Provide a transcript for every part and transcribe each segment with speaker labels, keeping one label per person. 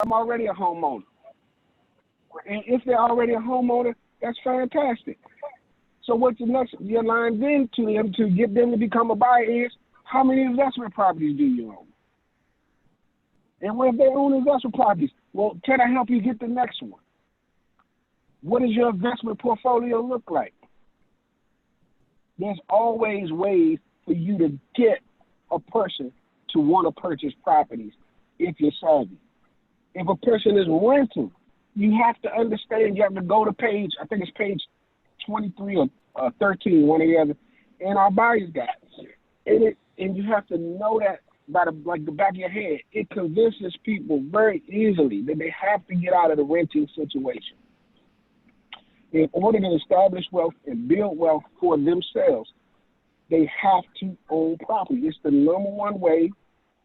Speaker 1: I'm already a homeowner. And if they're already a homeowner, that's fantastic. So what the next your line then to them to get them to become a buyer is how many investment properties do you own? And what if they own investment properties? Well, can I help you get the next one? What does your investment portfolio look like? There's always ways for you to get a person to want to purchase properties if you're savvy. If a person is renting, you have to understand, you have to go to page, I think it's page 23 or 13, one or the other, in our buyer's guide. And you have to know that by the back of your head. It convinces people very easily that they have to get out of the renting situation. In order to establish wealth and build wealth for themselves, they have to own property. It's the number one way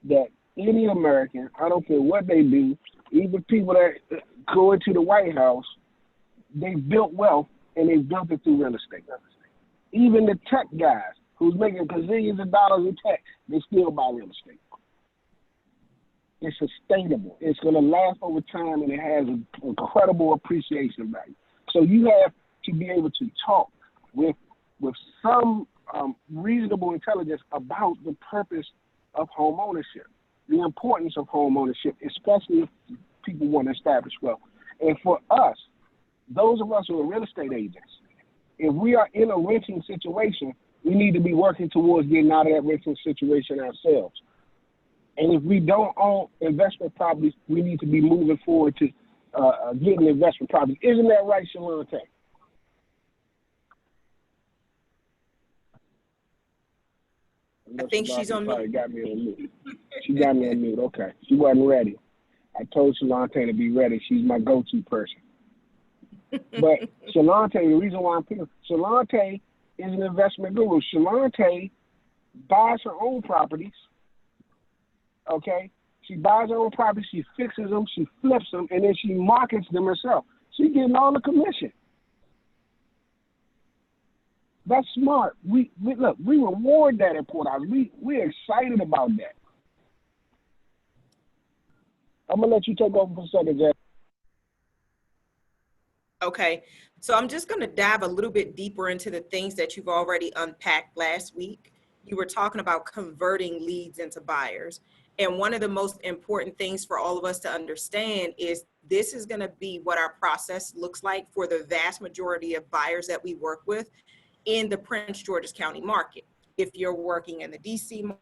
Speaker 1: that any American, I don't care what they do, even people that go into the White House, they built wealth and they built it through real estate. Even the tech guys who's making gazillions of dollars in tech, they still buy real estate. It's sustainable. It's going to last over time, and it has an incredible appreciation value. So you have to be able to talk with some reasonable intelligence about the purpose of home ownership, the importance of home ownership, especially if people want to establish wealth. And for us, those of us who are real estate agents, if we are in a renting situation, we need to be working towards getting out of that renting situation ourselves. And if we don't own investment properties, we need to be moving forward to getting investment properties. Isn't that right, Shalante?
Speaker 2: I think she's on mute.
Speaker 1: Got me on mute. She got me on mute. Okay. She wasn't ready. I told Shalante to be ready. She's my go-to person. But Shalante, the reason why I'm picking, Shalante is an investment guru. Shalante buys her own properties. Okay? She buys her own properties, she fixes them, she flips them, and then she markets them herself. She's getting all the commission. That's smart. We look, we reward that at Port House. We're excited about that. I'm gonna let you take over for a second, Jack.
Speaker 2: Okay, so I'm just going to dive a little bit deeper into the things that you've already unpacked last week. You were talking about converting leads into buyers. And one of the most important things for all of us to understand is this is going to be what our process looks like for the vast majority of buyers that we work with in the Prince George's County market. If you're working in the DC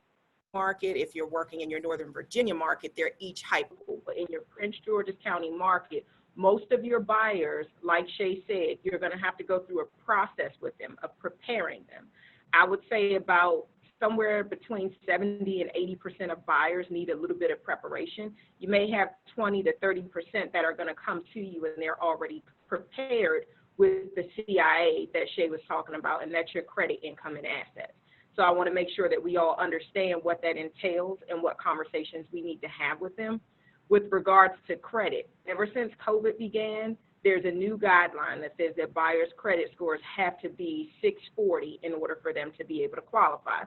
Speaker 2: market, if you're working in your Northern Virginia market, they're each hyperable. But in your Prince George's County market, most of your buyers, like Shay said, you're going to have to go through a process with them of preparing them. I would say about somewhere between 70 and 80% of buyers need a little bit of preparation. You may have 20 to 30% that are going to come to you and they're already prepared with the CIA that Shay was talking about, and that's your credit, income, and assets. So I want to make sure that we all understand what that entails and what conversations we need to have with them. With regards to credit, ever since COVID began, there's a new guideline that says that buyers' credit scores have to be 640 in order for them to be able to qualify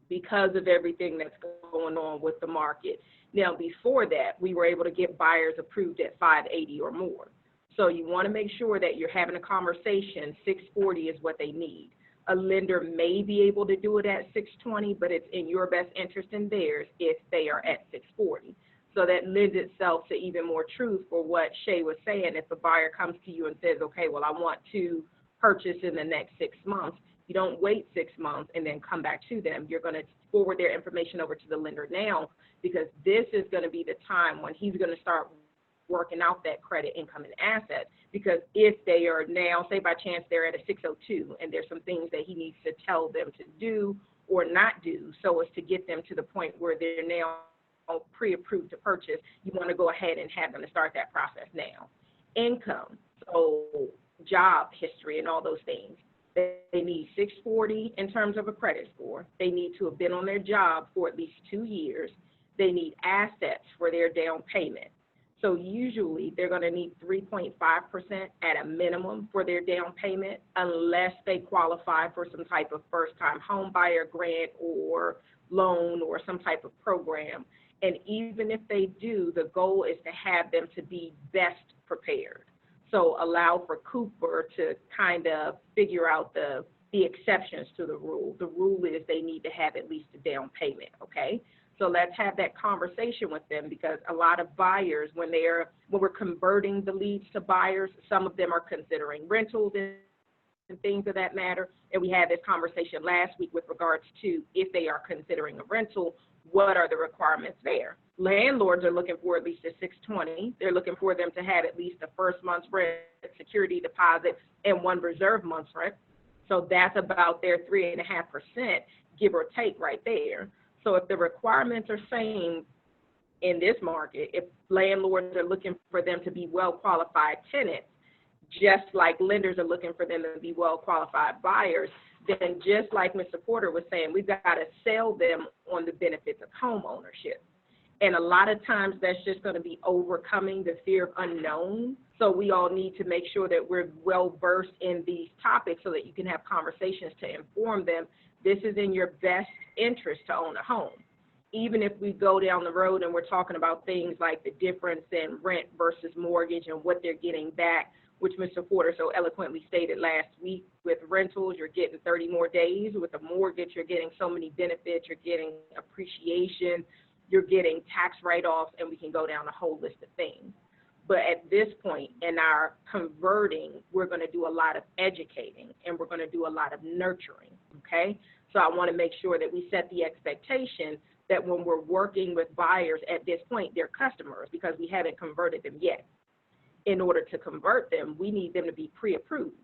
Speaker 2: because of everything that's going on with the market. Now, before that, we were able to get buyers approved at 580 or more. So you want to make sure that you're having a conversation. 640 is what they need. A lender may be able to do it at 620, but it's in your best interest and theirs if they are at 640. So that lends itself to even more truth for what Shay was saying. If a buyer comes to you and says, okay, well, I want to purchase in the next 6 months, you don't wait 6 months and then come back to them. You're going to forward their information over to the lender now, because this is going to be the time when he's going to start working out that credit, income, and assets. Because if they are now, say by chance they're at a 602 and there's some things that he needs to tell them to do or not do so as to get them to the point where they're now pre-approved to purchase, you want to go ahead and have them to start that process now. Income, so job history and all those things. They need 640 in terms of a credit score. They need to have been on their job for at least 2 years. They need assets for their down payment. So usually they're going to need 3.5% at a minimum for their down payment, unless they qualify for some type of first-time home buyer grant or loan or some type of program. And even if they do, the goal is to have them to be best prepared. So allow for Cooper to kind of figure out the exceptions to the rule. The rule is they need to have at least a down payment, okay? So let's have that conversation with them, because a lot of buyers, when we're converting the leads to buyers, some of them are considering rentals and things of that matter. And we had this conversation last week with regards to, if they are considering a rental, what are the requirements there? Landlords are looking for at least a 620. They're looking for them to have at least the first month's rent, security deposit, and one reserve month's rent. So that's about their 3.5%, give or take, right there. So if the requirements are same in this market, if landlords are looking for them to be well-qualified tenants, just like lenders are looking for them to be well-qualified buyers, then just like Mr. Porter was saying, we've got to sell them on the benefits of home ownership. And a lot of times that's just going to be overcoming the fear of unknown. So we all need to make sure that we're well-versed in these topics so that you can have conversations to inform them. This is in your best interest to own a home. Even if we go down the road and we're talking about things like the difference in rent versus mortgage and what they're getting back, which Mr. Porter so eloquently stated last week. With rentals, you're getting 30 more days. With a mortgage, you're getting so many benefits. You're getting appreciation. You're getting tax write-offs, and we can go down a whole list of things. But at this point in our converting, we're going to do a lot of educating, and we're going to do a lot of nurturing, okay? So I want to make sure that we set the expectation that when we're working with buyers at this point, they're customers, because we haven't converted them yet. In order to convert them, we need them to be pre-approved.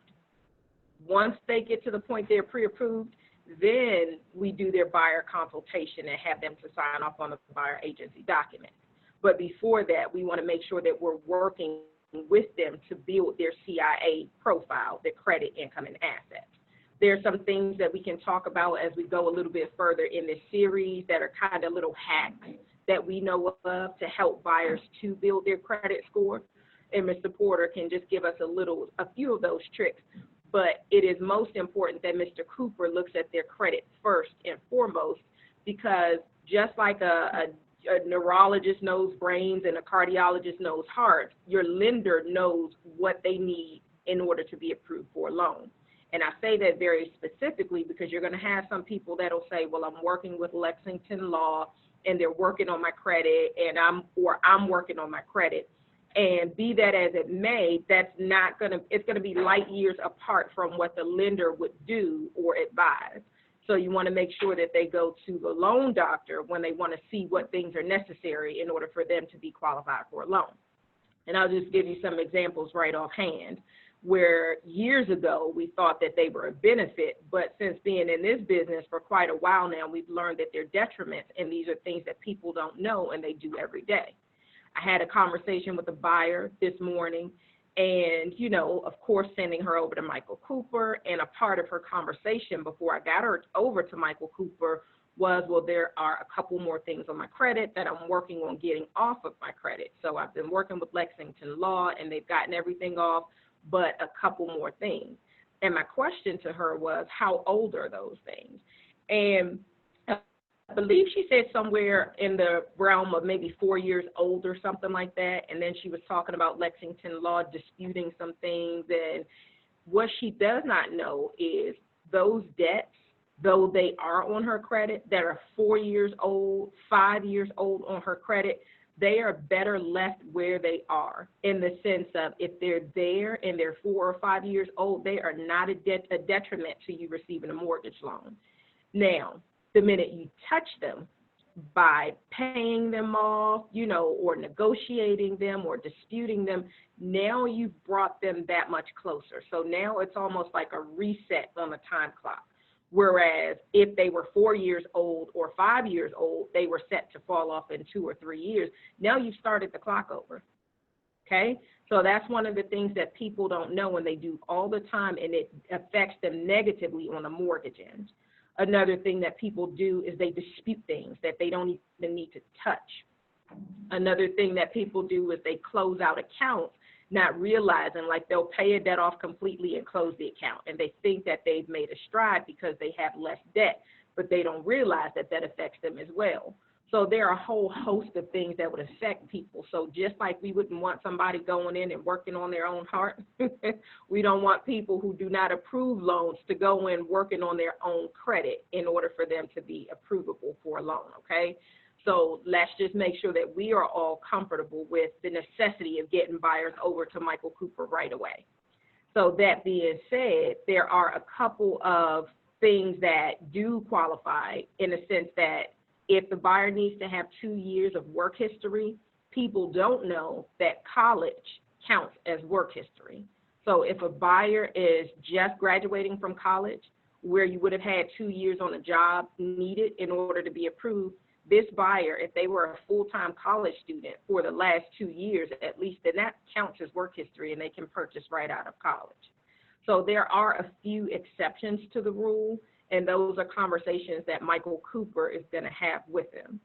Speaker 2: Once they get to the point they're pre-approved, then we do their buyer consultation and have them to sign off on the buyer agency document. But before that, we want to make sure that we're working with them to build their CIA profile, their credit, income, and assets. There are some things that we can talk about as we go a little bit further in this series that are kind of little hacks that we know of to help buyers to build their credit score. And Mr. Porter can just give us a few of those tricks. But it is most important that Mr. Cooper looks at their credit first and foremost, because just like a neurologist knows brains and a cardiologist knows hearts, your lender knows what they need in order to be approved for a loan. And I say that very specifically because you're going to have some people that'll say, well, I'm working with Lexington Law and they're working on my credit, and I'm working on my credit. And be that as it may, it's going to be light years apart from what the lender would do or advise. So you want to make sure that they go to the loan doctor when they want to see what things are necessary in order for them to be qualified for a loan. And I'll just give you some examples right offhand, where years ago we thought that they were a benefit, but since being in this business for quite a while now, we've learned that they're detriments, and these are things that people don't know and they do every day. I had a conversation with a buyer this morning, and, of course, sending her over to Michael Cooper. And a part of her conversation before I got her over to Michael Cooper was, well, there are a couple more things on my credit that I'm working on getting off of my credit. So I've been working with Lexington Law, and they've gotten everything off, but a couple more things. And my question to her was, how old are those things? And I believe she said somewhere in the realm of maybe 4 years old or something like that. And then she was talking about Lexington Law disputing some things. And what she does not know is those debts, though they are on her credit, that are 4 years old, 5 years old on her credit, they are better left where they are, in the sense of if they're there and they're 4 or 5 years old, they are not a detriment to you receiving a mortgage loan. Now, the minute you touch them by paying them off, or negotiating them or disputing them, now you've brought them that much closer. So now it's almost like a reset on the time clock. Whereas if they were 4 years old or 5 years old, they were set to fall off in 2 or 3 years. Now you've started the clock over. Okay? So that's one of the things that people don't know, and they do all the time, and it affects them negatively on the mortgage end. Another thing that people do is they dispute things that they don't even need to touch. Another thing that people do is they close out accounts, not realizing, like, they'll pay a debt off completely and close the account. And they think that they've made a stride because they have less debt, but they don't realize that that affects them as well. So there are a whole host of things that would affect people. So just like we wouldn't want somebody going in and working on their own heart, we don't want people who do not approve loans to go in working on their own credit in order for them to be approvable for a loan, okay? So let's just make sure that we are all comfortable with the necessity of getting buyers over to Michael Cooper right away. So that being said, there are a couple of things that do qualify in the sense that if the buyer needs to have 2 years of work history, people don't know that college counts as work history. So if a buyer is just graduating from college, where you would have had 2 years on a job needed in order to be approved, this buyer, if they were a full-time college student for the last 2 years at least, then that counts as work history and they can purchase right out of college. So there are a few exceptions to the rule, and those are conversations that Michael Cooper is going to have with them.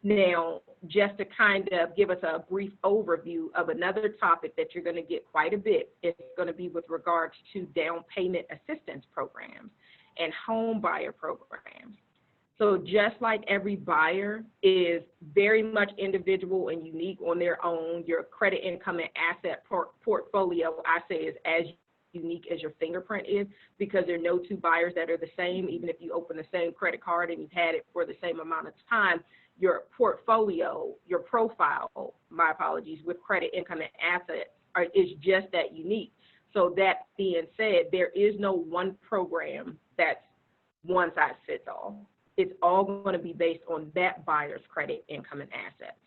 Speaker 2: Now, just to kind of give us a brief overview of another topic that you're going to get quite a bit, it's going to be with regards to down payment assistance programs and home buyer programs. So just like every buyer is very much individual and unique on their own, your credit, income, and asset portfolio, I say, is as unique as your fingerprint is, because there are no two buyers that are the same. Even if you open the same credit card and you've had it for the same amount of time, your portfolio, your profile, my apologies, with credit, income, and assets is just that unique. So that being said, there is no one program that's one size fits all. It's all going to be based on that buyer's credit, income, and assets.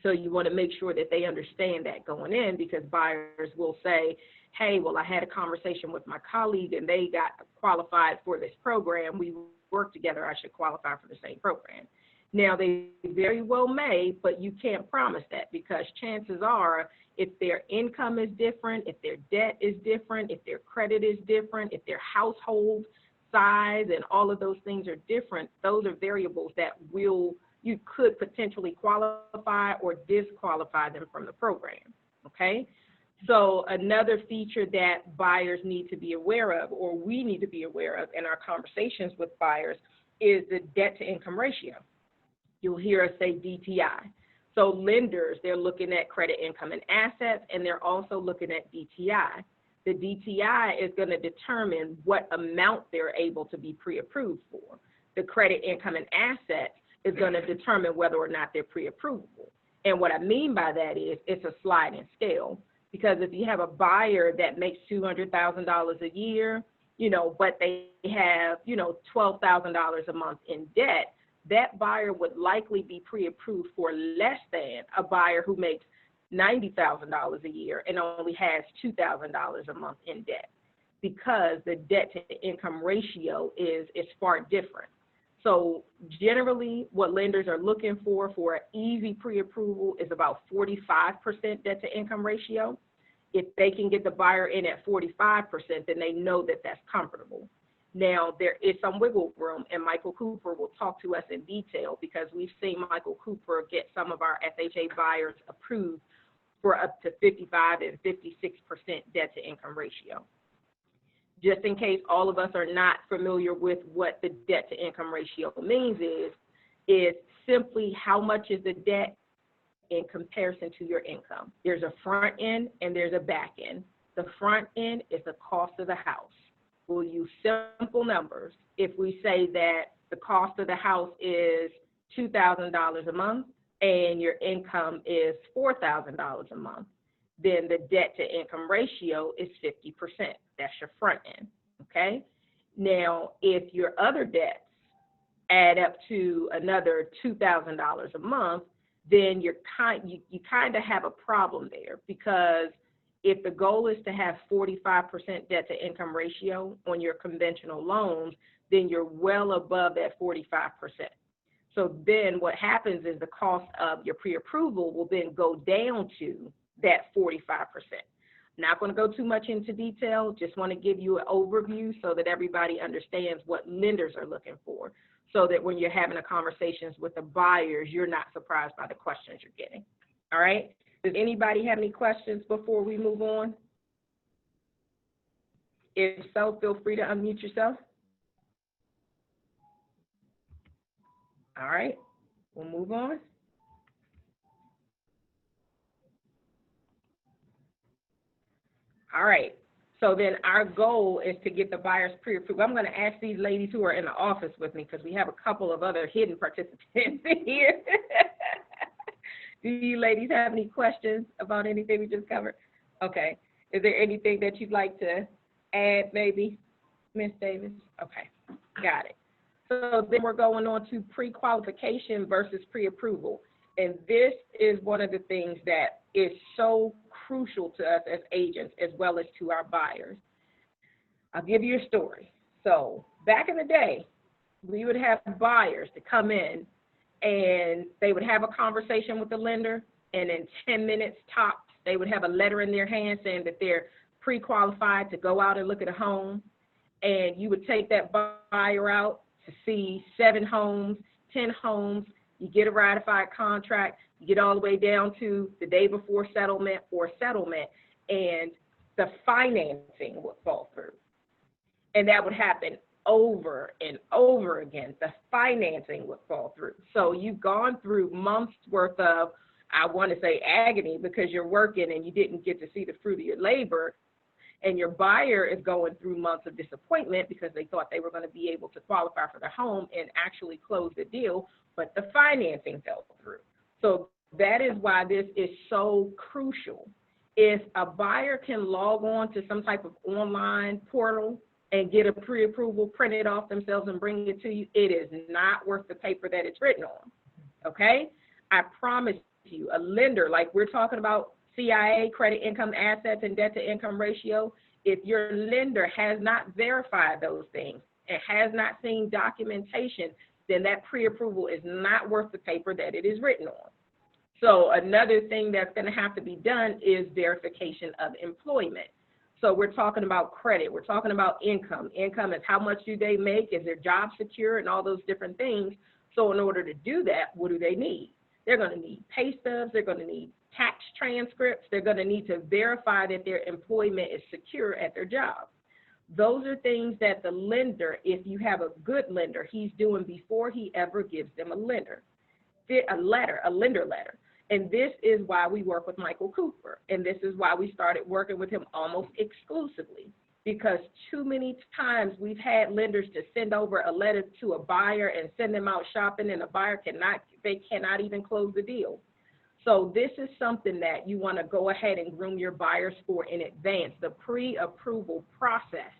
Speaker 2: So you want to make sure that they understand that going in, because buyers will say, hey, well, I had a conversation with my colleague and they got qualified for this program. We work together. I should qualify for the same program. Now, they very well may, but you can't promise that, because chances are if their income is different, if their debt is different, if their credit is different, if their household size and all of those things are different, those are variables that you could potentially qualify or disqualify them from the program, okay? So another feature that buyers need to be aware of, or we need to be aware of in our conversations with buyers, is the debt to income ratio. You'll hear us say DTI. So lenders, they're looking at credit, income, and assets, and they're also looking at DTI. The DTI is going to determine what amount they're able to be pre-approved for. The credit, income, and assets is going to determine whether or not they're pre-approvable. And what I mean by that is it's a sliding scale, because if you have a buyer that makes $200,000 a year, but they have, $12,000 a month in debt, that buyer would likely be pre-approved for less than a buyer who makes $90,000 a year and only has $2,000 a month in debt, because the debt to income ratio is far different. So generally what lenders are looking for an easy pre-approval is about 45% debt to income ratio. If they can get the buyer in at 45%, then they know that that's comfortable. Now, there is some wiggle room, and Michael Cooper will talk to us in detail, because we've seen Michael Cooper get some of our FHA buyers approved for up to 55 and 56% debt to income ratio. Just in case all of us are not familiar with what the debt to income ratio means, is simply how much is the debt in comparison to your income. There's a front end and there's a back end. The front end is the cost of the house. We'll use simple numbers. If we say that the cost of the house is $2,000 a month and your income is $4,000 a month, then the debt to income ratio is 50%. That's your front end, okay? Now, if your other debts add up to another $2,000 a month, then you kind of have a problem there, because if the goal is to have 45% debt to income ratio on your conventional loans, then you're well above that 45%. So then what happens is the cost of your pre-approval will then go down to that 45%. Not going to go too much into detail, just want to give you an overview so that everybody understands what lenders are looking for, so that when you're having a conversations with the buyers, you're not surprised by the questions you're getting. All right? Does anybody have any questions before we move on? If so, feel free to unmute yourself. All right. We'll move on. All right. So then our goal is to get the buyers pre-approved. I'm going to ask these ladies who are in the office with me, because we have a couple of other hidden participants here. Do you ladies have any questions about anything we just covered? Okay. Is there anything that you'd like to add, maybe, Ms. Davis? Okay, got it. So then we're going on to pre-qualification versus pre-approval. And this is one of the things that is so crucial to us as agents as well as to our buyers. I'll give you a story. So back in the day, we would have buyers to come in and they would have a conversation with the lender, and in 10 minutes tops, they would have a letter in their hand saying that they're pre-qualified to go out and look at a home. And you would take that buyer out to see 7 homes, 10 homes. You get a ratified contract, you get all the way down to the day before settlement or settlement, and the financing would fall through. And that would happen over and over again. The financing would fall through. So you've gone through months worth of, I want to say, agony, because you're working and you didn't get to see the fruit of your labor. And your buyer is going through months of disappointment because they thought they were going to be able to qualify for the home and actually close the deal, but the financing fell through. So that is why this is so crucial. If a buyer can log on to some type of online portal and get a pre-approval printed off themselves and bring it to you, it is not worth the paper that it's written on, okay? I promise you, a lender, like we're talking about CIA, credit income assets, and debt to income ratio, if your lender has not verified those things and has not seen documentation, then that pre-approval is not worth the paper that it is written on. So another thing that's going to have to be done is verification of employment. So we're talking about credit, we're talking about income. Income is how much do they make, is their job secure, and all those different things. So in order to do that, what do they need? They're going to need pay stubs, they're going to need tax transcripts, they're going to need to verify that their employment is secure at their job. Those are things that the lender, if you have a good lender, he's doing before he ever gives them a lender letter. And this is why we work with Michael Cooper. And this is why we started working with him almost exclusively, because too many times we've had lenders to send over a letter to a buyer and send them out shopping, and the buyer cannot even close the deal. So this is something that you want to go ahead and groom your buyers for in advance, the pre-approval process.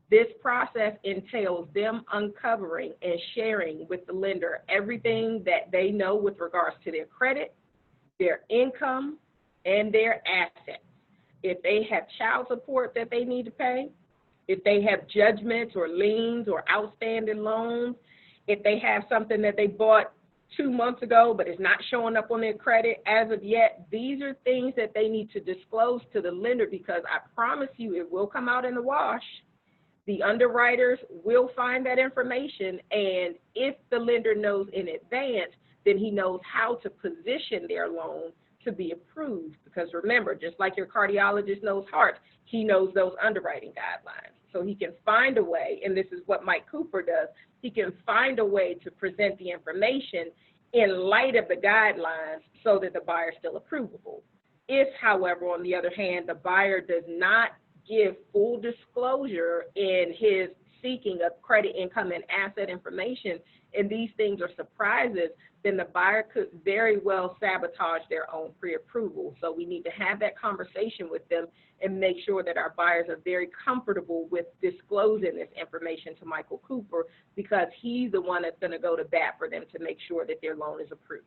Speaker 2: This process entails them uncovering and sharing with the lender everything that they know with regards to their credit, their income, and their assets. If they have child support that they need to pay, if they have judgments or liens or outstanding loans, if they have something that they bought 2 months ago but is not showing up on their credit as of yet, these are things that they need to disclose to the lender, because I promise you it will come out in the wash. The underwriters will find that information, and if the lender knows in advance, then he knows how to position their loan to be approved. Because remember, just like your cardiologist knows heart, he knows those underwriting guidelines. So he can find a way, and this is what Mike Cooper does, he can find a way to present the information in light of the guidelines so that the buyer is still approvable. If, however, on the other hand, the buyer does not give full disclosure in his seeking of credit, income, and asset information, and these things are surprises, then the buyer could very well sabotage their own pre-approval. So we need to have that conversation with them and make sure that our buyers are very comfortable with disclosing this information to Michael Cooper, because he's the one that's going to go to bat for them to make sure that their loan is approved.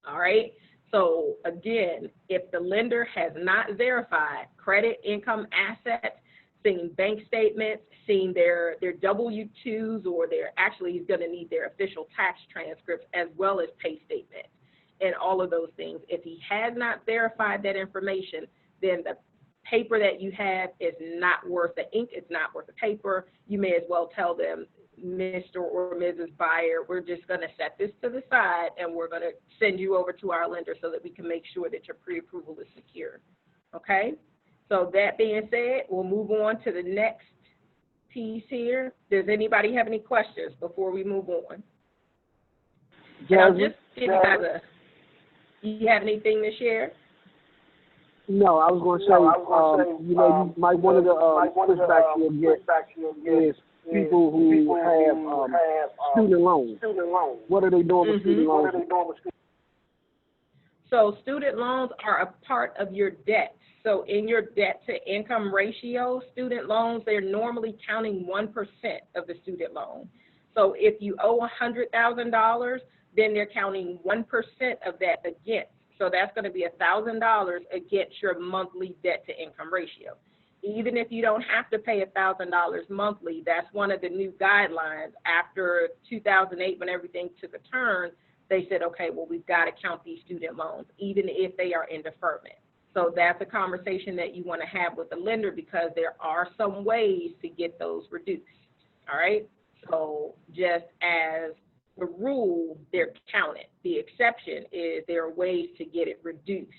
Speaker 2: All right? So again, if the lender has not verified credit, income, assets, seen bank statements, seen their W-2s, or he's going to need their official tax transcripts as well as pay statements and all of those things. If he has not verified that information, then the paper that you have is not worth the ink, it's not worth the paper. You may as well tell them, Mr. or Mrs. Buyer, we're just going to set this to the side and we're going to send you over to our lender so that we can make sure that your pre-approval is secure. Okay? So that being said, we'll move on to the next piece here. Does anybody have any questions before we move on? And I'll
Speaker 1: Jasmine?
Speaker 2: just give you guys you have anything to share?
Speaker 1: No, I was going to say, you might one of the pushbacks you'll get is people who have student loans. What are they doing with student loans?
Speaker 2: So student loans are a part of your debt. So in your debt to income ratio, student loans, they're normally counting 1% of the student loan. So if you owe $100,000, then they're counting 1% of that against. So that's going to be $1,000 against your monthly debt to income ratio. Even if you don't have to pay $1,000 monthly, that's one of the new guidelines after 2008 when everything took a turn. They said, okay, well, we've got to count these student loans, even if they are in deferment. So that's a conversation that you want to have with the lender because there are some ways to get those reduced, all right? So just as the rule, they're counted. The exception is there are ways to get it reduced.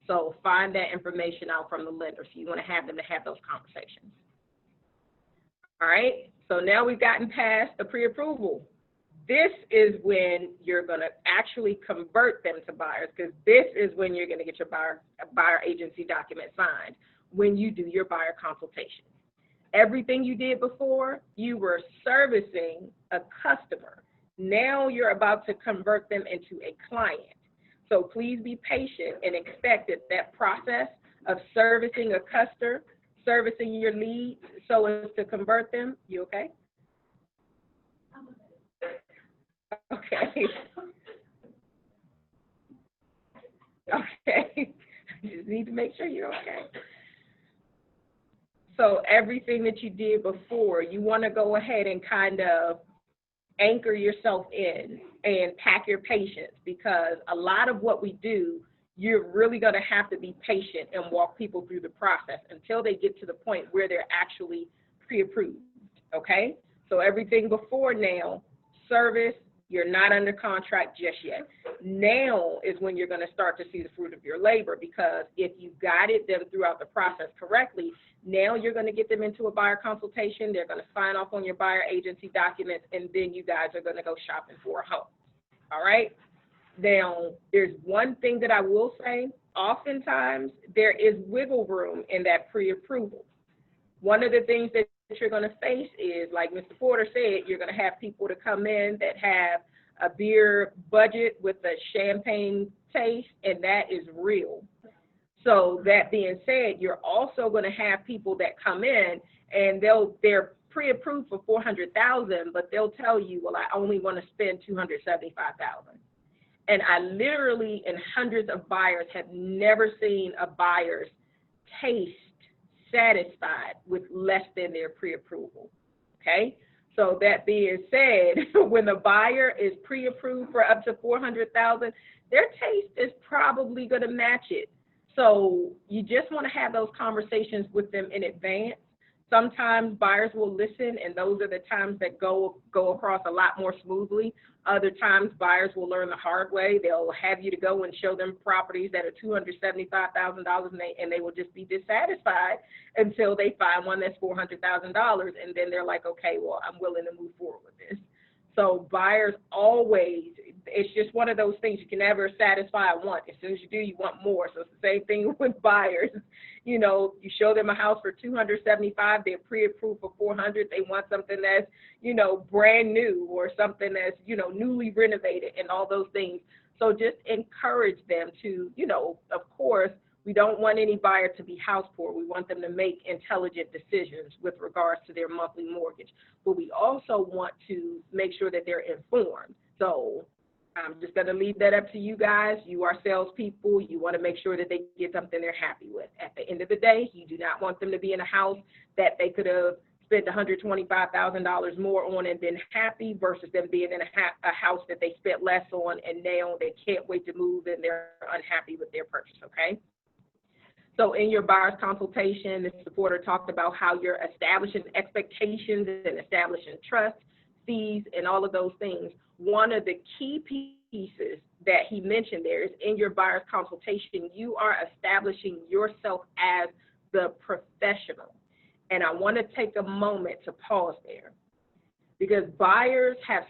Speaker 2: So find that information out from the lender. So you want to have them to have those conversations. All right, so now we've gotten past the pre-approval. This is when you're going to actually convert them to buyers because this is when you're going to get your buyer agency document signed when you do your buyer consultation. Everything you did before, you were servicing a customer. Now you're about to convert them into a client. So please be patient and expect that process of servicing a customer, servicing your leads so as to convert them. You okay? Okay. Okay. Just need to make sure you're okay. So everything that you did before, you want to go ahead and kind of anchor yourself in and pack your patience because a lot of what we do, you're really going to have to be patient and walk people through the process until they get to the point where they're actually pre-approved, okay? So everything before now, service, you're not under contract just yet. Now is when you're going to start to see the fruit of your labor because if you guided them throughout the process correctly, now you're going to get them into a buyer consultation. They're going to sign off on your buyer agency documents, and then you guys are going to go shopping for a home. All right? Now, there's one thing that I will say. Oftentimes, there is wiggle room in that pre-approval. One of the things that you're going to face is, like Mr. Porter said, you're going to have people to come in that have a beer budget with a champagne taste, and that is real. So that being said, you're also going to have people that come in and they're pre-approved for $400,000, but they'll tell you, well, I only want to spend $275,000. And I literally, in hundreds of buyers, have never seen a buyer's taste satisfied with less than their pre-approval. Okay. So that being said, when the buyer is pre-approved for up to $400,000, their taste is probably going to match it. So you just want to have those conversations with them in advance. Sometimes buyers will listen, and those are the times that go across a lot more smoothly. Other times buyers will learn the hard way. They'll have you to go and show them properties that are $275,000, and they will just be dissatisfied until they find one that's $400,000, and then they're like, okay, well, I'm willing to move forward with this. So buyers always, it's just one of those things you can never satisfy a want. As soon as you do, you want more. So it's the same thing with buyers. You know, you show them a house for $275,000, they're pre-approved for $400,000. They want something that's, you know, brand new or something that's, you know, newly renovated and all those things. So just encourage them to, you know, of course, we don't want any buyer to be house poor. We want them to make intelligent decisions with regards to their monthly mortgage. But we also want to make sure that they're informed. So I'm just going to leave that up to you guys. You are salespeople. You want to make sure that they get something they're happy with. At the end of the day, you do not want them to be in a house that they could have spent $125,000 more on and been happy versus them being in a house that they spent less on and now they can't wait to move and they're unhappy with their purchase, okay? So in your buyer's consultation, the supporter talked about how you're establishing expectations and establishing trust, fees, and all of those things. One of the key pieces that he mentioned there is in your buyer's consultation, you are establishing yourself as the professional. And I want to take a moment to pause there because buyers have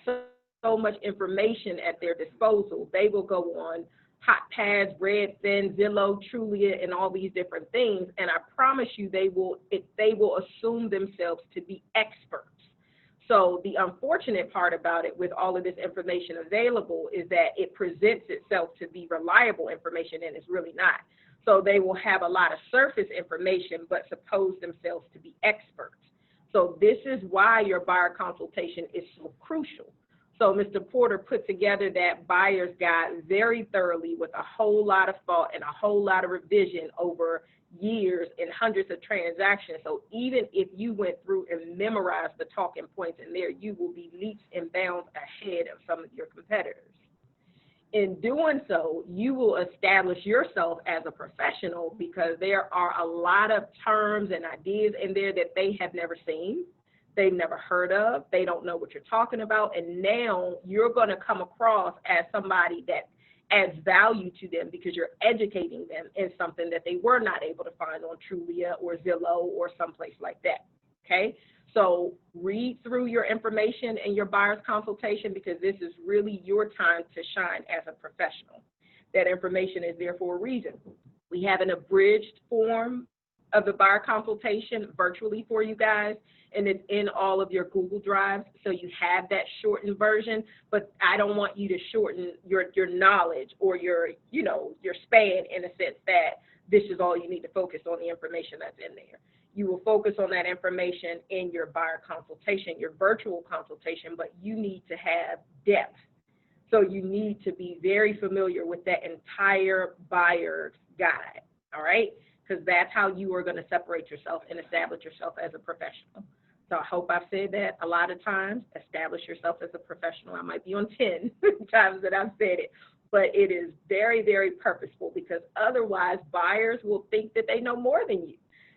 Speaker 2: so much information at their disposal. They will go on HotPads, Redfin, Zillow, Trulia, and all these different things. And I promise you, they will assume themselves to be experts. So the unfortunate part about it with all of this information available is that it presents itself to be reliable information, and it's really not. So they will have a lot of surface information, but suppose themselves to be experts. So this is why your buyer consultation is so crucial. So Mr. Porter put together that buyer's guide very thoroughly with a whole lot of thought and a whole lot of revision over years and hundreds of transactions. So even if you went through and memorized the talking points in there, you will be leaps and bounds ahead of some of your competitors. In doing so, you will establish yourself as a professional because there are a lot of terms and ideas in there that they have never seen, they've never heard of, they don't know what you're talking about, and now you're going to come across as somebody that adds value to them because you're educating them in something that they were not able to find on Trulia or Zillow or someplace like that, okay? So read through your information and your buyer's consultation because this is really your time to shine as a professional. That information is there for a reason. We have an abridged form of the buyer consultation virtually for you guys, and it's in all of your Google Drives, so you have that shortened version, but I don't want you to shorten your knowledge or your span in a sense that this is all you need to focus on the information that's in there. You will focus on that information in your buyer consultation, your virtual consultation, but you need to have depth. So you need to be very familiar with that entire buyer's guide, all right? Because that's how you are going to separate yourself and establish yourself as a professional. So I hope I've said that a lot of times, establish yourself as a professional. I might be on 10 times that I've said it, but it is very, very purposeful because otherwise buyers will think that they know more than you,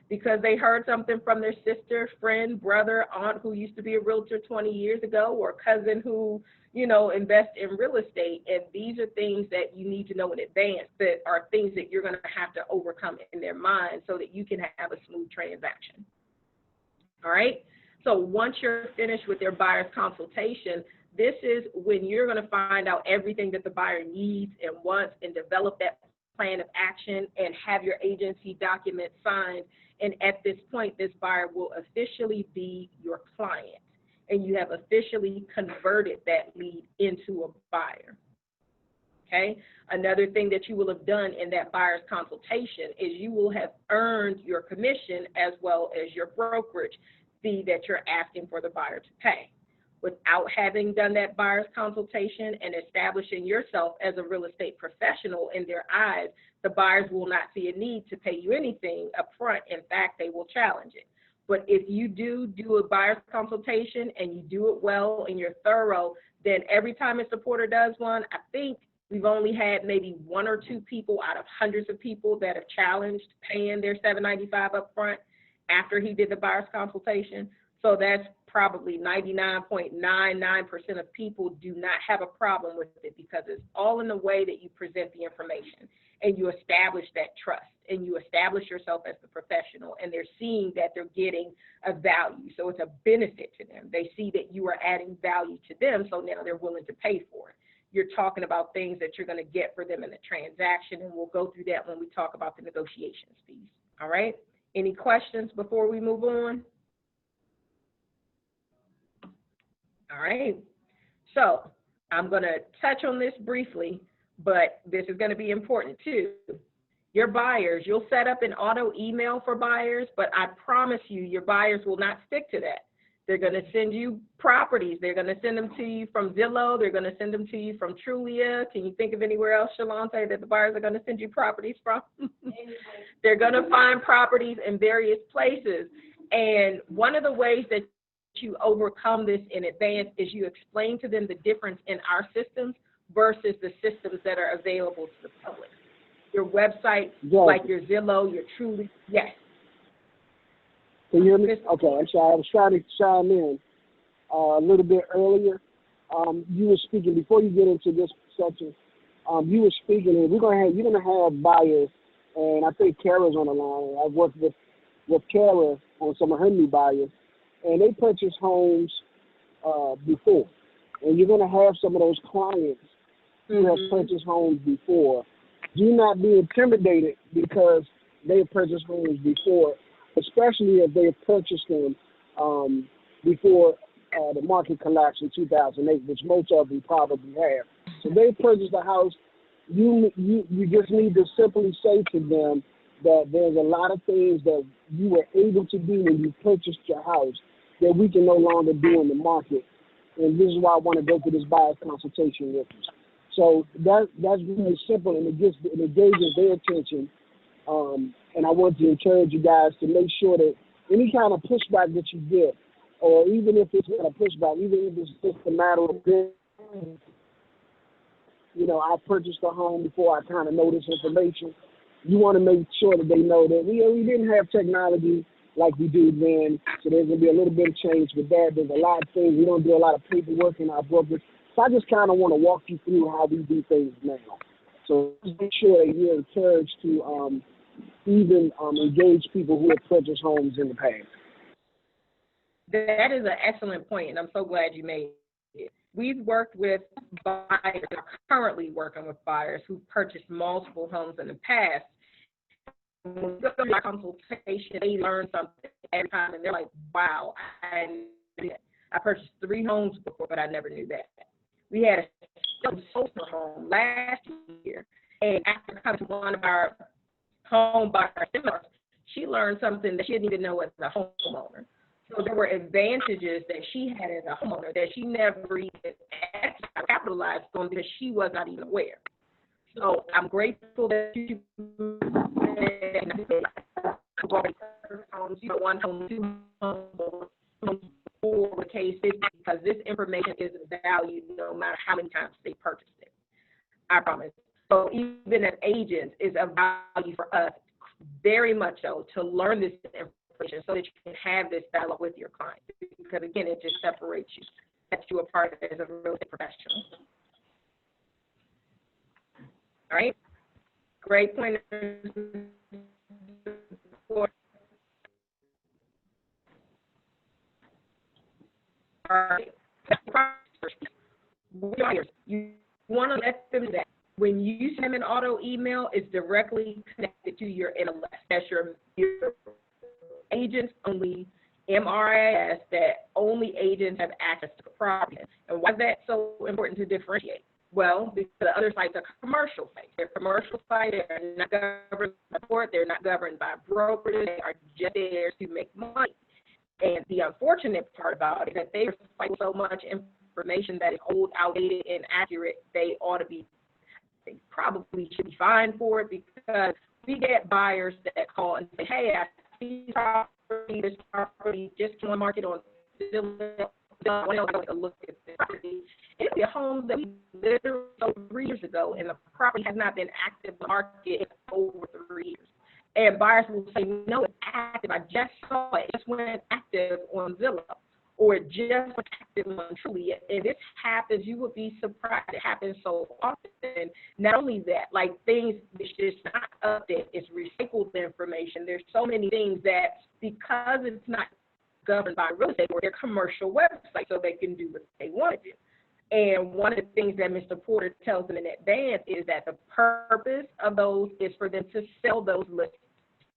Speaker 2: because they heard something from their sister, friend, brother, aunt who used to be a realtor 20 years ago, or cousin who, invest in real estate. And these are things that you need to know in advance that are things that you're going to have to overcome in their mind so that you can have a smooth transaction. All right. So once you're finished with their buyer's consultation, this is when you're going to find out everything that the buyer needs and wants and develop that plan of action and have your agency document signed. And at this point, this buyer will officially be your client, and you have officially converted that lead into a buyer. Okay. Another thing that you will have done in that buyer's consultation is you will have earned your commission as well as your brokerage fee that you're asking for the buyer to pay. Without having done that buyer's consultation and establishing yourself as a real estate professional in their eyes, the buyers will not see a need to pay you anything up front. In fact, they will challenge it. But if you do a buyer's consultation and you do it well and you're thorough, then every time Mr. Porter does one, I think we've only had maybe 1 or 2 people out of hundreds of people that have challenged paying their $795 up front after he did the buyer's consultation. So that's probably 99.99% of people do not have a problem with it because it's all in the way that you present the information and you establish that trust and you establish yourself as the professional, and they're seeing that they're getting a value. So it's a benefit to them. They see that you are adding value to them, so now they're willing to pay for it. You're talking about things that you're going to get for them in the transaction, and we'll go through that when we talk about the negotiations fees. All right? Any questions before we move on? All right. So I'm going to touch on this briefly, but this is going to be important too. Your buyers, you'll set up an auto email for buyers, but I promise you, your buyers will not stick to that. They're going to send you properties. They're going to send them to you from Zillow. They're going to send them to you from Trulia. Can you think of anywhere else, Shalante, that the buyers are going to send you properties from? They're going to find properties in various places. And one of the ways that you overcome this in advance is you explain to them the difference in our systems versus the systems that are available to the public. Your website, like your Zillow, your Trulia, yes.
Speaker 1: Can you hear me? Okay, I'm sorry. I was trying to chime in a little bit earlier. You were speaking, before you get into this section, you were speaking, and you're gonna have buyers, and I think Kara's on the line. I've worked with Kara on some of her new buyers, and they purchased homes before. and you're going to have some of those clients who have purchased homes before. Do not be intimidated because they've purchased homes before, especially if they've purchased them before the market collapsed in 2008, which most of them probably have. So they purchased a house. You just need to simply say to them that there's a lot of things that you were able to do when you purchased your house that we can no longer do in the market. And this is why I want to go through this buyer's consultation with you. So that's really simple, and it engages their attention. And I want to encourage you guys to make sure that any kind of pushback that you get, or even if it's not a pushback, even if it's just a matter of, I purchased a home before I kind of know this information, you want to make sure that they know that we didn't have technology like we do then, so there's going to be a little bit of change with that. There's a lot of things. We don't do a lot of paperwork in our brokerage. So I just kind of want to walk you through how we do things now. So just make sure that you're encouraged to even engage people who have purchased homes in the past.
Speaker 2: That is an excellent point, and I'm so glad you made it. We've worked with buyers, are currently working with buyers who purchased multiple homes in the past. When we go through our consultation, they learn something every time, and they're like, wow, I purchased 3 homes before, but I never knew that. We had a solar home last year, and after coming to one of our home buyer seminars, she learned something that she didn't even know as a homeowner. So there were advantages that she had as a homeowner that she never even capitalized on because she was not even aware. So I'm grateful that you one home, 2 homes, 4 cases, because this information is valued no matter how many times they purchased it. I promise. So even as agents, it's a value for us, very much so, to learn this information so that you can have this dialogue with your client. Because again, it just separates you, sets you apart as a real estate professional. All right, great point. All right, you want to let them know that when you send them an auto email, it's directly connected to your MLS. That's your agents only MRIS, that only agents have access to the property. And why is that so important to differentiate? Well, because the other sites are commercial sites. They're commercial sites. They're not governed by court. They're not governed by brokers. They are just there to make money. And the unfortunate part about it is that they recycle so much information that is old, outdated, and inaccurate. They probably should be fined for it, because we get buyers that call and say, hey, I see this property just on the market on Zillow. I want to look at this property. It'll be a home that we literally sold 3 years ago, and the property has not been active in the market in over 3 years. And buyers will say, no, it's active. I just saw it. It just went active on Zillow, or it just went active on Trulia. And this happens, you would be surprised. It happens so often. Not only that, like things, it's just not updated. It's recycled information. There's so many things that, because it's not governed by real estate, or their commercial website, so they can do what they want to do. And one of the things that Mr. Porter tells them in advance is that the purpose of those is for them to sell those listings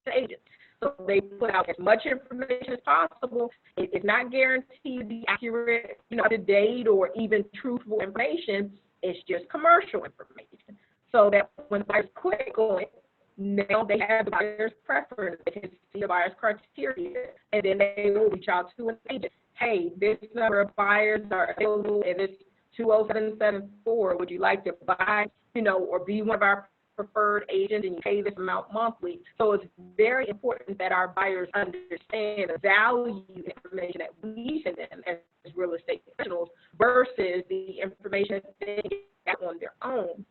Speaker 2: to agents. So they put out as much information as possible. It is not guaranteed to be accurate, to date, or even truthful information. It's just commercial information. So that when buyers click on it, now they have the buyer's preference. They can see the buyer's criteria, and then they will reach out to an agent. Hey, this number of buyers are available, and it's 20774. Would you like to buy, or be one of our preferred agents, and you pay this amount monthly? So it's very important that our buyers understand the value information that we send them as real estate professionals versus the information that they get on their own.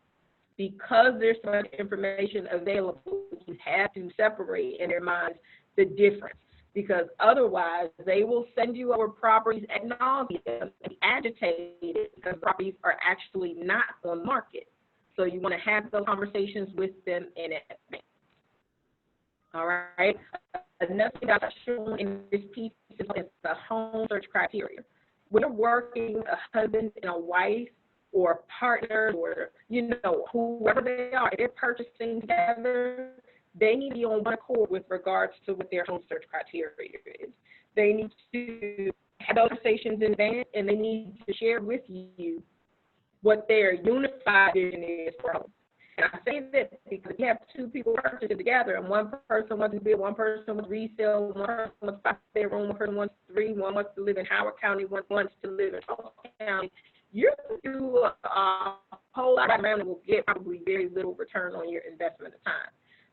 Speaker 2: Because there's so much information available, you have to separate in their minds the difference, because otherwise they will send you over properties ad nauseum and be agitated because properties are actually not on market. So you want to have those conversations with them in advance. All right. Another thing that's shown in this piece is the home search criteria. when you're working a husband and a wife or partners or, whoever they are, if they're purchasing together, they need to be on one accord with regards to what their home search criteria is. They need to have those conversations in advance, and they need to share with you what their unified vision is for home. And I say that because you have two people purchasing together, and one person wants to build, one person wants to resell, one person wants 5-bedroom, one person wants 3, one wants to live in Howard County, one wants to live in Charles County. You're going to do a whole lot of around and will get probably very little return on your investment of time.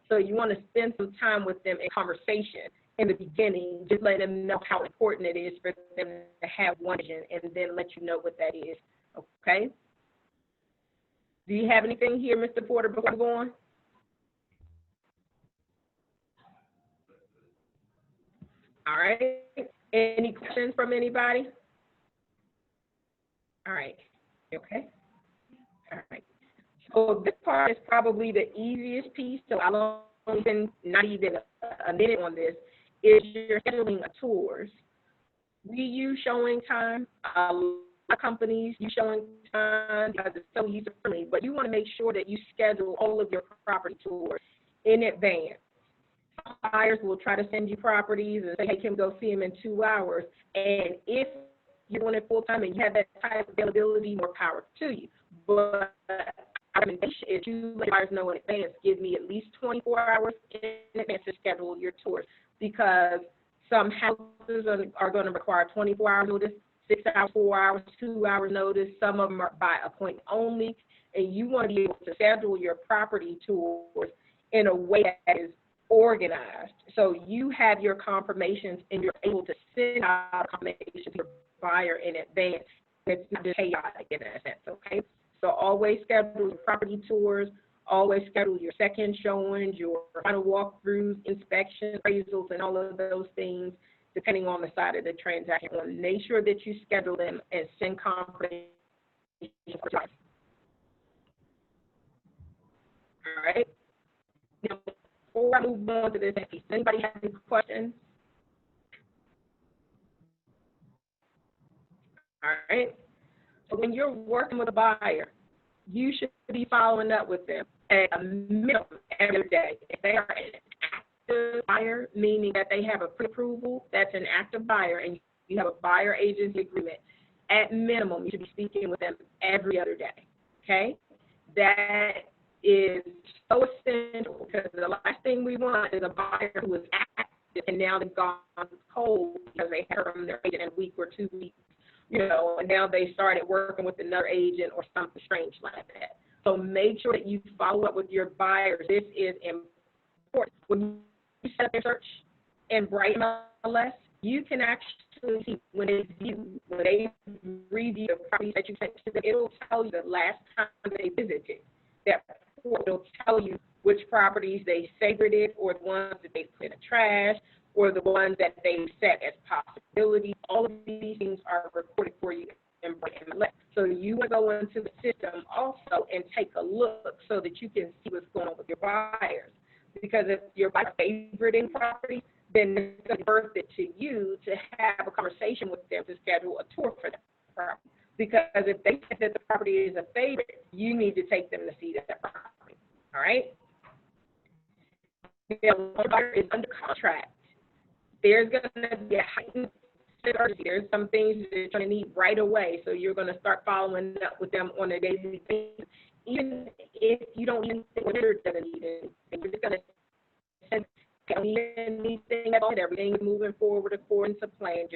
Speaker 2: So you want to spend some time with them in conversation in the beginning, just let them know how important it is for them to have one vision, and then let you know what that is, okay? Do you have anything here, Mr. Porter, before we go on? All right. Any questions from anybody? All right. Okay. All right. So this part is probably the easiest piece, so I'll only spend not even a minute on this, is your scheduling of tours. We use showing time. A lot of companies use showing time because it's so user-friendly, but you want to make sure that you schedule all of your property tours in advance. Buyers will try to send you properties and say, hey, can we go see them in 2 hours? And if you're doing it full-time and you have that type of availability, more power to you. But our recommendation is you let buyers know in advance, give me at least 24 hours in advance to schedule your tours, because some houses are going to require 24-hour notice, 6 hours, 4 hours, 2 hours notice. Some of them are by appointment only, and you want to be able to schedule your property tours in a way that is organized. So you have your confirmations and you're able to send out a confirmation to your buyer in advance. It's not just chaotic in that sense, okay? So always schedule your property tours, always schedule your second showings, your final walkthroughs, inspections, appraisals, and all of those things, depending on the side of the transaction. Make sure that you schedule them and send confirmation. All right? Now, before I move on to this piece, anybody have any questions? All right? So when you're working with a buyer, you should be following up with them at a minimum every day. If they are an active buyer, meaning that they have a pre-approval, that's an active buyer, and you have a buyer agency agreement, at minimum, you should be speaking with them every other day, okay? That is so essential, because the last thing we want is a buyer who is active and now they've gone cold because they heard from their agent in a week or 2 weeks, and now they started working with another agent or something strange like that. So make sure that you follow up with your buyers. This is important. When you set up your search in Bright MLS, you can actually see when they review the properties that you sent to them, it'll tell you the last time they visited that report. It'll tell you which properties they favorited, or the ones that they put in the trash, or the ones that they set as possibilities. All of these things are recorded for you in Bright MLS. So you want to go into the system also and take a look so that you can see what's going on with your buyers. Because if your buyer favoriting property, then it's going to be worth it to you to have a conversation with them to schedule a tour for that property. Because if they say that the property is a favorite, you need to take them to see that property. All right? If the buyer is under contract, there's going to be a heightened urgency. There's some things that you're going to need right away, so you're going to start following up with them on a daily basis. Even if you don't even think what you're going to need, you're just going to send anything at all. Everything is moving forward according to plan.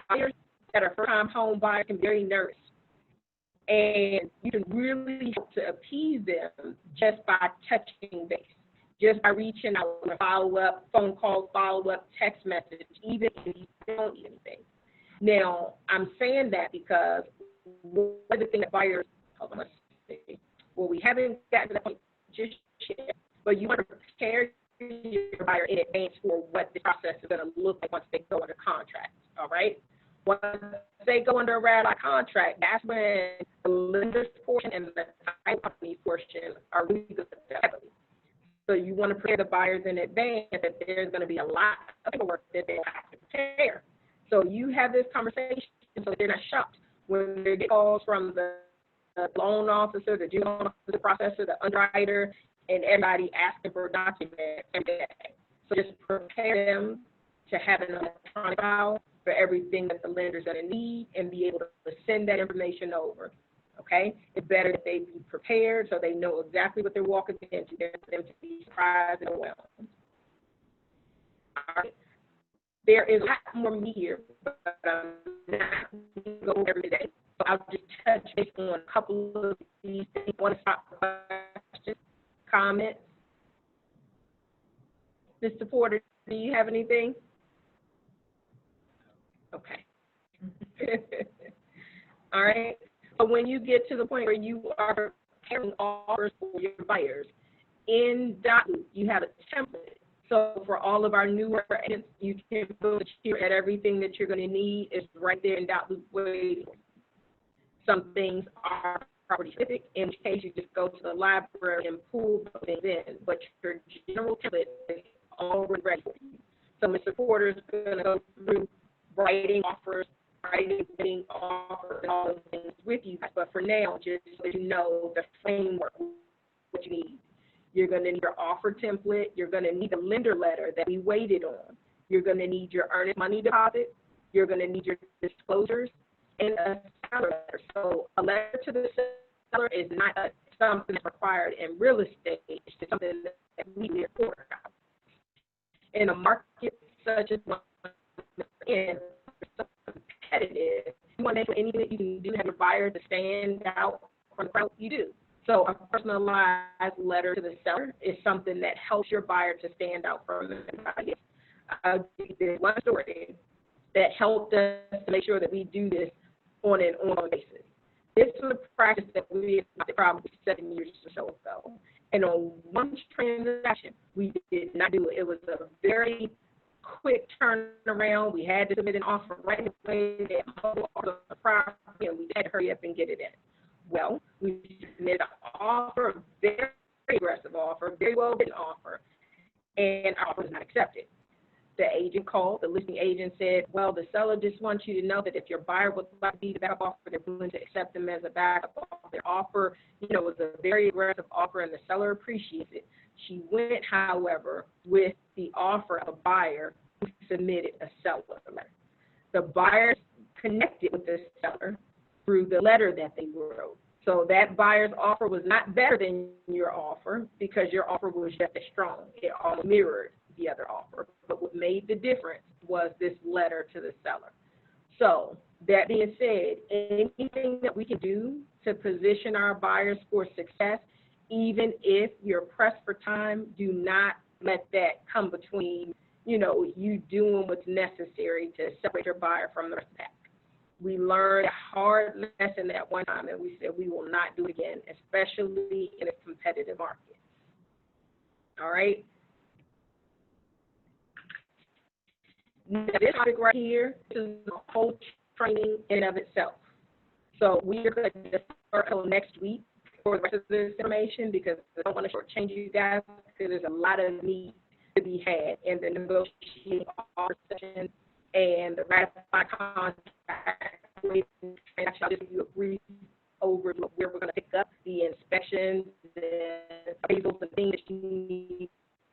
Speaker 2: Buyers that are first-time home buyers can be very nervous, and you can really help to appease them just by touching base, just by reaching out with a follow-up, phone call, follow-up, text message, even if you don't need anything. Now, I'm saying that because one of the things that buyers, hold on, let's see. Well, we haven't gotten to the point just yet, but you want to prepare your buyer in advance for what the process is going to look like once they go under contract, all right? Once they go under a red light contract, that's when the lender's portion and the title company's portion are really good. So you want to prepare the buyers in advance that there's going to be a lot of paperwork that they have to prepare. So you have this conversation so they're not shocked when they get calls from the loan officer, the due loan officer, the processor, the underwriter, and everybody asking for documents every day. So just prepare them to have an electronic file for everything that the lender's going to need and be able to send that information over. Okay, it's better that they be prepared so they know exactly what they're walking into than for them to be surprised and overwhelmed. All right. There is a lot more me here, but I'm not going to go every day. So I'll just touch base on a couple of these things. Want to stop for questions, comments? Mr. Porter, do you have anything? Okay. All right. So when you get to the point where you are preparing offers for your buyers, in Dotloop, you have a template. So for all of our newer agents, you can go here at everything that you're going to need. It's right there in Dotloop waiting. Some things are property specific, in which case you just go to the library and pull those things in. But your general template is already ready for you. So Mr. Porter is going to go through writing offers, writing offers, and all those things with you. But for now, just so you know the framework, what you need. You're going to need your offer template. You're going to need the lender letter that we waited on. You're going to need your earnest money deposit. You're going to need your disclosures and a seller letter. So a letter to the seller is not something that's required in real estate. It's just something that we need for. In a market such as one in, so competitive, you want to make sure anything that you can do have your buyer to stand out from the crowd, you do. So a personalized letter to the seller is something that helps your buyer to stand out from everybody else. I'll give you one story that helped us to make sure that we do this on an ongoing basis. This was a practice that we adopted probably 7 years or so ago. And on one transaction, we did not do it. It was a very quick turnaround. We had to submit an offer right away. They had the property, and we had to hurry up and get it in. Well, we submitted an offer, a very aggressive offer, very well written offer, and our offer was not accepted. The agent called, the listing agent said, well, the seller just wants you to know that if your buyer would like to be the backup offer, they're willing to accept them as a backup offer. Their offer, was a very aggressive offer, and the seller appreciates it. She went, however, with the offer of a buyer who submitted a seller letter. The buyer connected with the seller through the letter that they wrote. So that buyer's offer was not better than your offer because your offer was just as strong. It all mirrored the other offer. But what made the difference was this letter to the seller. So that being said, anything that we can do to position our buyers for success, even if you're pressed for time, do not let that come between, you doing what's necessary to separate your buyer from the rest of the pack. We learned a hard lesson that one time, and we said we will not do it again, especially in a competitive market. All right? Now, this topic right here is the whole training in and of itself. So we are going to defer until next week for the rest of this information because I don't want to shortchange you guys because there's a lot of need to be had in the negotiating offer session and the ratified contract. I'll just give you a brief overview of where we're going to pick up the inspections, the appraisals, and things that you need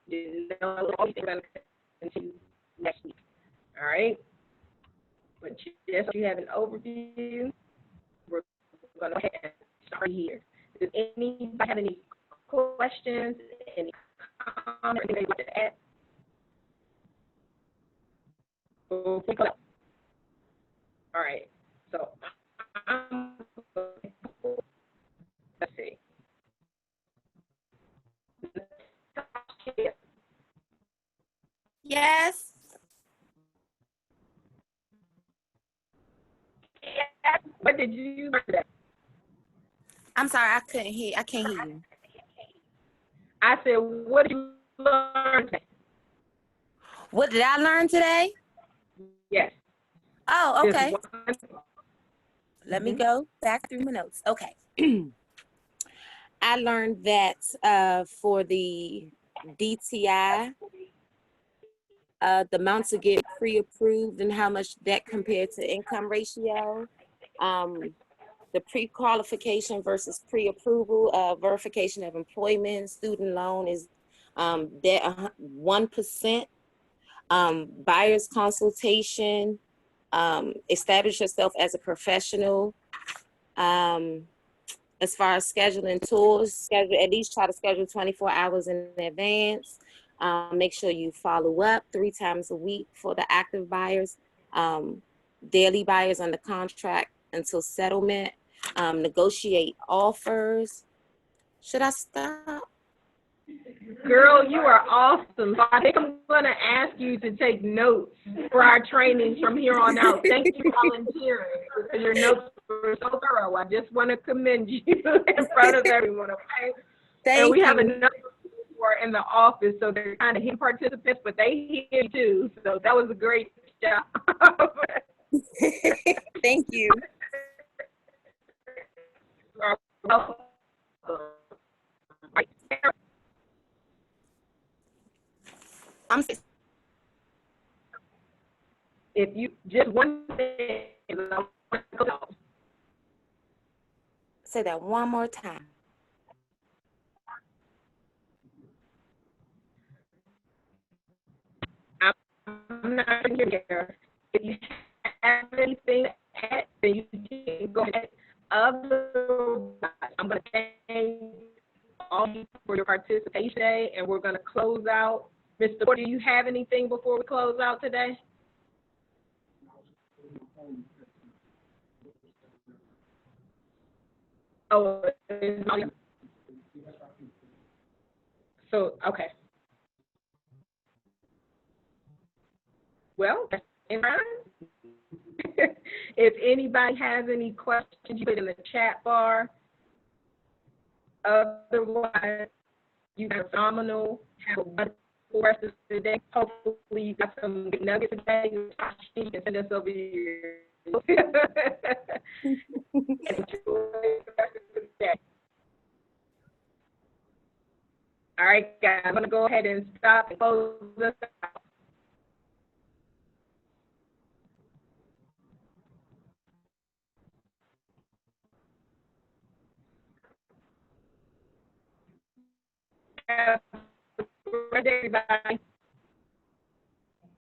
Speaker 2: to know. All these things are going to continue next week. All right? But just so you have an overview, we're going to go ahead and start here. Does anybody have any questions, any comments, anything you'd like to add? All right, so let's see.
Speaker 3: Yes.
Speaker 2: What did you learn today?
Speaker 3: I'm sorry, I can't hear you.
Speaker 2: I said, what did you learn today?
Speaker 3: What did I learn today?
Speaker 2: Yes.
Speaker 3: Oh, okay. Let me
Speaker 2: Mhm.
Speaker 3: go back through my notes. Okay. I learned that for the DTI, the amount to get pre-approved and how much that compared to income ratio, the pre-qualification versus pre-approval, verification of employment, student loan is debt 1%, buyer's consultation, establish yourself as a professional. As far as scheduling tours, at least try to schedule 24 hours in advance. Make sure you follow up 3 times a week for the active buyers, daily buyers under contract until settlement, negotiate offers. Should I stop?
Speaker 4: Girl, you are awesome. So I think I'm going to ask you to take notes for our trainings from here on out. Thank you for volunteering because your notes were so thorough. I just want to commend you in front of everyone, okay? And we have another who are in the office, so they're kind of hearing participants, but they hear you too. So that was a great job.
Speaker 3: Thank you.
Speaker 4: If you just one thing,
Speaker 3: Say that one more time.
Speaker 4: I'm not here. If you have anything to add, then you can go ahead. Otherwise, I'm going to thank all of you for your participation today, and we're going to close out. Mr. Porter, do you have anything before we close out today? Oh, so, okay. Well, that's in line. If anybody has any questions, you put it in the chat bar. Otherwise, you guys are phenomenal. Have a wonderful rest of the day. Hopefully, you got some good nuggets today. You can send us over here. Enjoy the rest of the day. All right, guys, I'm going to go ahead and stop and close this out. Have a good day, everybody.